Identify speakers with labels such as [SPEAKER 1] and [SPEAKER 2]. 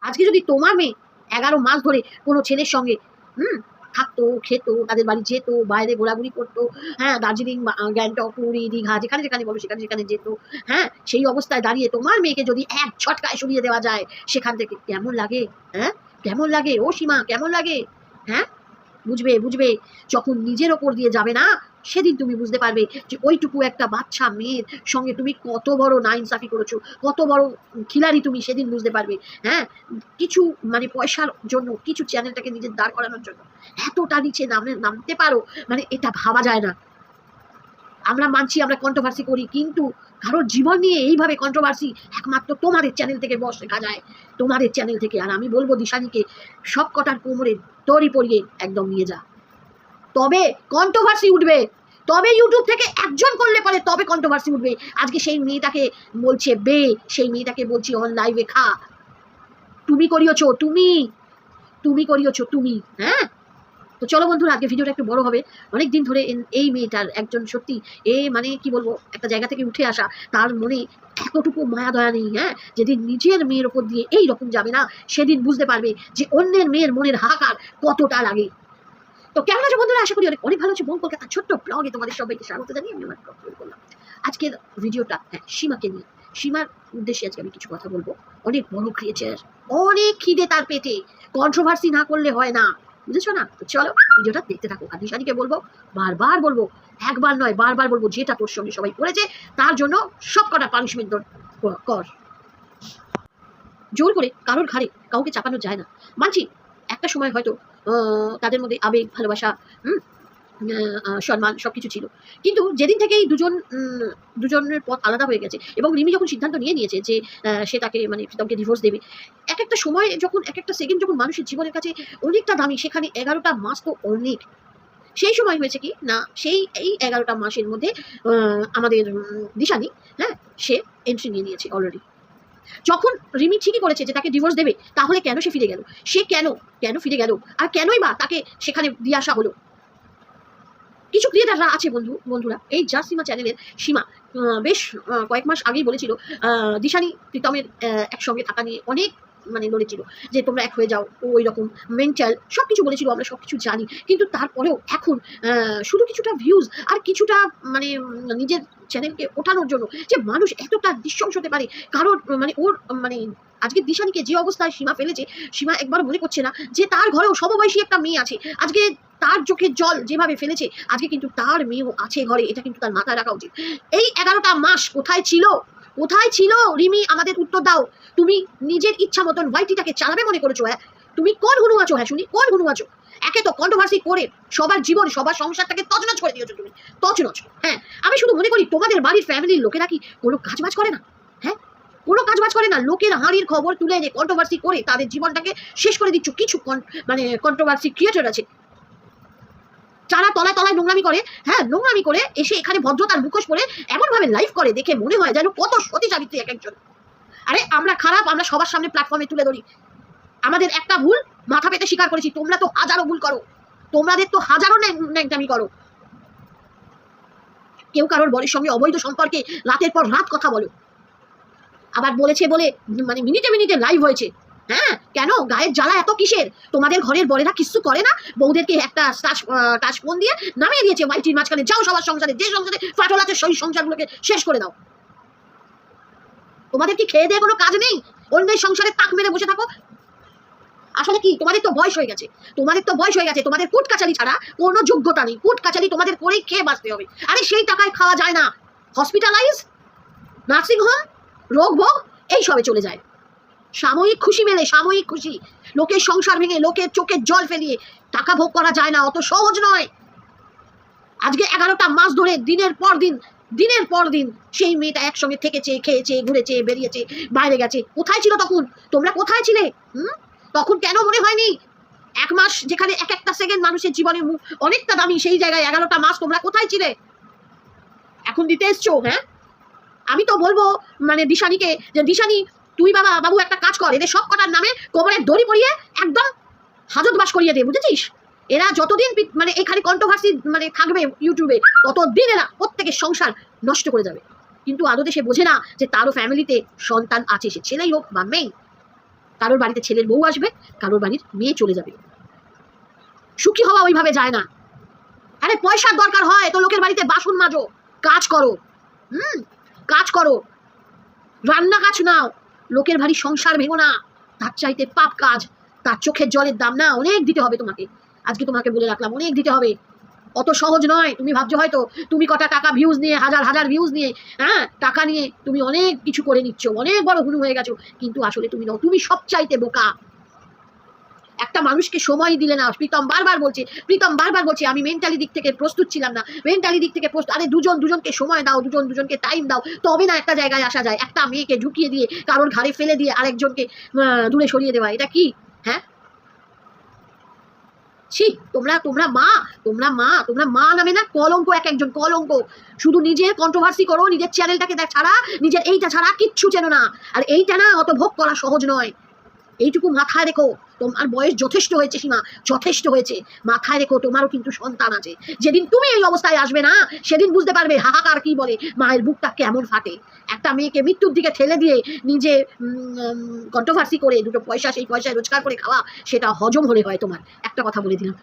[SPEAKER 1] আজকে যদি তোমার মেয়ে 11 মাস ধরে কোনো ছেলের সঙ্গে থাকতো, খেতো, তাদের বাড়ি যেত, বাইরে ঘোরাঘুরি করতো, হ্যাঁ, দার্জিলিং, গ্যাংটক, পুরী, দীঘা, যেখানে যেখানে বলো সেখানে সেখানে যেত, হ্যাঁ, সেই অবস্থায় দাঁড়িয়ে তোমার মেয়েকে যদি এক ঝটকায় সরিয়ে দেওয়া যায় সেখান থেকে, কেমন লাগে? হ্যাঁ, কেমন লাগে ও সীমা, কেমন লাগে? হ্যাঁ, বুঝবে বুঝবে যখন নিজের ওপর দিয়ে যাবে না, সেদিন তুমি বুঝতে পারবে যে ওইটুকু একটা বাচ্চা মেয়ের সঙ্গে তুমি কত বড় নাইনসাফি করেছো, কত বড় খিলাড়ি তুমি, সেদিন বুঝতে পারবে। হ্যাঁ, কিছু মানে পয়সার জন্য, কিছু চ্যানেলটাকে নিজের দাঁড় করানোর জন্য এতটা নিচে নামতে পারো, মানে এটা ভাবা যায় না। আমরা মানছি, আমরা কন্ট্রোভার্সি করি, কিন্তু কারোর জীবন নিয়ে এইভাবে কন্ট্রোভার্সি একমাত্র তোমাদের চ্যানেল থেকে বস শেখা যায়, তোমাদের চ্যানেল থেকে। আর আমি বলবো দিশানিকে সব কটার কোমরে দড়ি পরিয়ে একদম নিয়ে যা, তবে কন্ট্রোভার্সি উঠবে, তবে ইউটিউব থেকে একজন করলে পরে তবে কন্ট্রোভার্সি উঠবে। আজকে সেই মেয়েটাকে বলছে বে, সেই মেয়েটাকে বলছি অন লাইভে খা, তুমি করিয়েছো, তুমি করিয়েছো তুমি। হ্যাঁ, তো চলো বন্ধুরা, আজকে ভিডিওটা একটু বড় হবে। অনেক দিন ধরে এই মেয়েটার একজন সত্যি মানে কি বলবো, একটা জায়গা থেকে উঠে আসা, তার মনে এতটুকু মায়া দয়া নেই। হ্যাঁ, যেদিন নিজের মেয়ের ওপর দিয়ে এই রকম যাবে না, সেদিন বুঝতে পারবে যে অন্যের মেয়ের মনের হাহাকার কতটা লাগে। তো কেমন আছে বন্ধুরা, আশা করি অনেক অনেক ভালো আছে। বোন কলকাতা ছোট্ট ব্লগে তোমাদের সবাইকে স্বাগত জানিয়ে আমি আমার ব্লগ শুরু করলাম। আজকের ভিডিওটা সীমাকে নিয়ে, সীমার উদ্দেশ্যে আজকে আমি কিছু কথা বলবো। অনেক বড় ক্রিয়েচার, অনেক খিদে তার পেটে, কন্ট্রোভার্সি না করলে হয় না, বুঝেছো না? তো চলো ভিডিওটা দেখতে থাকো। আর দিশানিকে বলবো, বারবার বলবো, একবার নয় বারবার বলবো, যেটা তোর সঙ্গে সবাই করেছে তার জন্য সব কটা পানিশমেন্ট কর। জোর করে কারোর ঘাড়ে কাউকে চাপানো যায় না। মানছি একটা সময় হয়তো তাদের মধ্যে আবেগ, ভালোবাসা, সম্মান সবকিছু ছিল, কিন্তু যেদিন থেকেই দুজনের পথ আলাদা হয়ে গেছে এবং রিমি যখন সিদ্ধান্ত নিয়েছে যে সে তাকে মানে প্রীতমকে ডিভোর্স দেবে, এক একটা সময় যখন, এক একটা সেকেন্ড যখন মানুষের জীবনের কাছে অনেকটা দামি, সেখানে 11টা মাস তো অনেক। সেই সময় হয়েছে কি না, এই 11টা মাসের মধ্যে আমাদের দিশানি, হ্যাঁ, সে এন্ট্রি নিয়ে নিয়েছে অলরেডি। যখন রিমি ঠিকই করেছে যে তাকে ডিভোর্স দেবে, তাহলে কেন সে ফিরে গেল? সে কেন ফিরে গেল, আর কেনই বা তাকে সেখানে দিয়ে আসা হলো? কিছু ক্রিয়েটাররা আছে বন্ধুরা, এই জাস্ট সীমা চ্যানেলের সীমা বেশ কয়েক মাস আগেই বলেছিল দিশানি প্রীতমের একসঙ্গে থাকা নিয়ে অনেক মানে লড়েছিল, যে তোমরা এক হয়ে যাও, ওই রকম মেন্টাল সব কিছু বলেছিল, আমরা সব কিছু জানি। কিন্তু তারপরেও এখন শুধু কিছুটা ভিউজ আর কিছুটা মানে নিজের চ্যানেলকে ওঠানোর জন্য যে মানুষ এতটা নৃশংস হতে পারে, কারোর মানে ওর মানে আজকে দিশানিকে যে অবস্থায় সীমা ফেলেছে, সীমা একবার মনে করছে না যে তার ঘরেও সমবয়সী একটা মেয়ে আছে। আজকে তার চোখের জল যেভাবে ফেলেছে, আজকে কিন্তু তার মেয়েও আছে ঘরে, এটা কিন্তু তার মাথায় রাখা উচিত। এই 11টা মাস কোথায় ছিল, কোথায় ছিল রিমি? আমাদের উত্তর দাও। তুমি নিজের ইচ্ছা মতন ওয়াইটিটাকে চালাবে মনে করেছো? হ্যাঁ, তুমি কোন হুনু আছো? হ্যাঁ শুনি, কোন হুনু আছো? একে তো কন্ট্রোভার্সি করে সবার জীবন, সবার সংসারটাকে তছনছ করে দিয়েছো তুমি, তছনছ। হ্যাঁ, আমি শুধু মনে করি তোমাদের বাড়ির ফ্যামিলির লোকেরা কি কোনো কাজবাজ করে না? হ্যাঁ, কোনো কাজবাজ করে না? লোকের হাঁড়ির খবর তুলে এনে কন্ট্রোভার্সি করে তাদের জীবনটাকে শেষ করে দিচ্ছ। কিছু মানে কন্ট্রোভার্সি ক্রিয়েটর আছে যারা তলায় তলায় নোংরামি করে, হ্যাঁ, নোংরামি করে এসে এখানে ভদ্রতার মুখোশ পরে এমনভাবে লাইভ করে, দেখে মনে হয় যেন কত সতী সাবিত্রী এক একজন। আরে আমরা খারাপ, আমরা সবার সামনে প্ল্যাটফর্মে তুলে ধরি, আমাদের একটা ভুল মাথা পেতে স্বীকার করেছি। তোমরা তো হাজারো ভুল করো, তোমাদের তো হাজারো ন্যাংটামি করো। কেউ কারোর বরের সঙ্গে অবৈধ সম্পর্কে রাতের পর রাত কথা বলো, আবার বলেছে বলে মানে মিনিটে মিনিটে লাইভ হয়েছে। হ্যাঁ, কেন গায়ের জ্বালা এত কিসের? তোমাদের ঘরের বরেরা কিছু করে না? বউদেরকে একটা টাচ ফোন দিয়ে নামিয়ে দিয়েছে ওয়াইটির মাঝখানে, যাও সবার সংসারে, যে সংসারে ফাটল আছে সেই সংসারগুলোকে শেষ করে দাও। তোমাদের কি খেয়ে দিয়ে কোনো কাজ নেই? অন্যের সংসারে তাক মেরে বসে থাকো। আসলে কি, তোমাদের তো বয়স হয়ে গেছে, তোমাদের কুট কাচারি ছাড়া কোনো যোগ্যতা নেই। কুট কাচারি তোমাদের করেই খেয়ে বাঁচতে হবে। আরে সেই টাকায় খাওয়া যায় না। হসপিটালাইজ, নার্সিংহোম, রোগ ভোগ এই সবে চলে যায়। সাময়িক খুশি মেলে, সাময়িক খুশি। লোকের সংসার ভেঙে, লোকের চোখের জল ফেলিয়ে টাকা ভোগ করা যায় না, অত সহজ নয়। আজকে 11টা মাস ধরে দিনের পর দিন সেই মেয়েটা একসঙ্গে থেকেছে, খেয়েছে, ঘুরেছে, বেরিয়েছে, বাইরে গেছে। কোথায় ছিল তখন? তোমরা কোথায় ছিলে? তখন কেন মনে হয়নি? এক মাস যেখানে এক একটা সেকেন্ড মানুষের জীবনে অনেকটা দামি, সেই জায়গায় 11টা মাস তোমরা কোথায় ছিলে? এখন দিতে এসছো? হ্যাঁ, আমি তো বলবো মানে দিশানিকে, যে দিশানি তুই বাবু একটা কাজ কর, এদের সব কটার নামে কোমরে দড়ি পরিয়ে একদম হাজতবাস করিয়ে দে, বুঝেছিস? এরা যতদিন মানে এখানে কন্ট্রোভার্সি মানে থাকবে ইউটিউবে, ততদিন এরা প্রত্যেকের সংসার নষ্ট করে যাবে। কিন্তু আদতে সে বোঝে না যে তারও ফ্যামিলিতে সন্তান আছে, সে ছেলেই হোক বা মেয়ে। কারোর বাড়িতে ছেলের বউ আসবে, কারোর বাড়ির মেয়ে চলে যাবে। সুখী হওয়া ওইভাবে যায় না। আরে পয়সার দরকার হয় তো লোকের বাড়িতে বাসন মাজো, কাজ করো, কাজ করো, রান্না কাজ নাও, লোকের বাড়ি সংসার ভেঙো না। তার চাইতে পাপ কাজ, তার চোখের জলের দাম না অনেক দিতে হবে তোমাকে। আজকে তোমাকে বলে রাখলাম, অনেক দিতে হবে। অত সহজ নয়। তুমি ভাবছো হয়তো তুমি কটা টাকা ভিউজ নিয়ে, হাজার হাজার ভিউজ নিয়ে, টাকা নিয়ে তুমি অনেক কিছু করে নিচ্ছ, অনেক বড় হুনু হয়ে গেছো, কিন্তু আসলে তুমি নও। তুমি সব চাইতে বোকা। একটা মানুষকে সময় দিলে না। প্রীতম বারবার বলছে আমি মেন্টালি দিক থেকে প্রস্তুত ছিলাম না, মেন্টালি দিক থেকে প্রস্তুত। আরে দুজনকে সময় দাও, দুজনকে টাইম দাও, তবে না একটা জায়গায় আসা যায়। একটা মেয়েকে ঢুকিয়ে দিয়ে কারোর ঘাড়ে ফেলে দিয়ে আরেকজনকে দূরে সরিয়ে দেওয়া, এটা কি? হ্যাঁ, ছি, তোমরা মা নামে না কলঙ্ক, এক একজন কলঙ্ক। শুধু নিজের কন্ট্রোভার্সি করো, নিজের চ্যানেলটাকে ছাড়া, নিজের এইটা ছাড়া কিচ্ছু চেনো না। আর এইটা না অত ভোগ করা সহজ নয়। এইটুকু মাথায় রেখো। তোমার বয়স যথেষ্ট হয়েছে সীমা, যথেষ্ট হয়েছে। মাথায় রেখো তোমারও কিন্তু সন্তান আছে। যেদিন তুমি এই অবস্থায় আসবে না, সেদিন বুঝতে পারবে হাহাকার কি বলে, মায়ের বুকটা কেমন ফাটে। একটা মেয়েকে মৃত্যুর দিকে ঠেলে দিয়ে নিজে কন্ট্রোভার্সি করে দুটো পয়সা, সেই পয়সায় রোজগার করে খাওয়া, সেটা হজম হলে হয় তোমার। একটা কথা বলে দিলাম।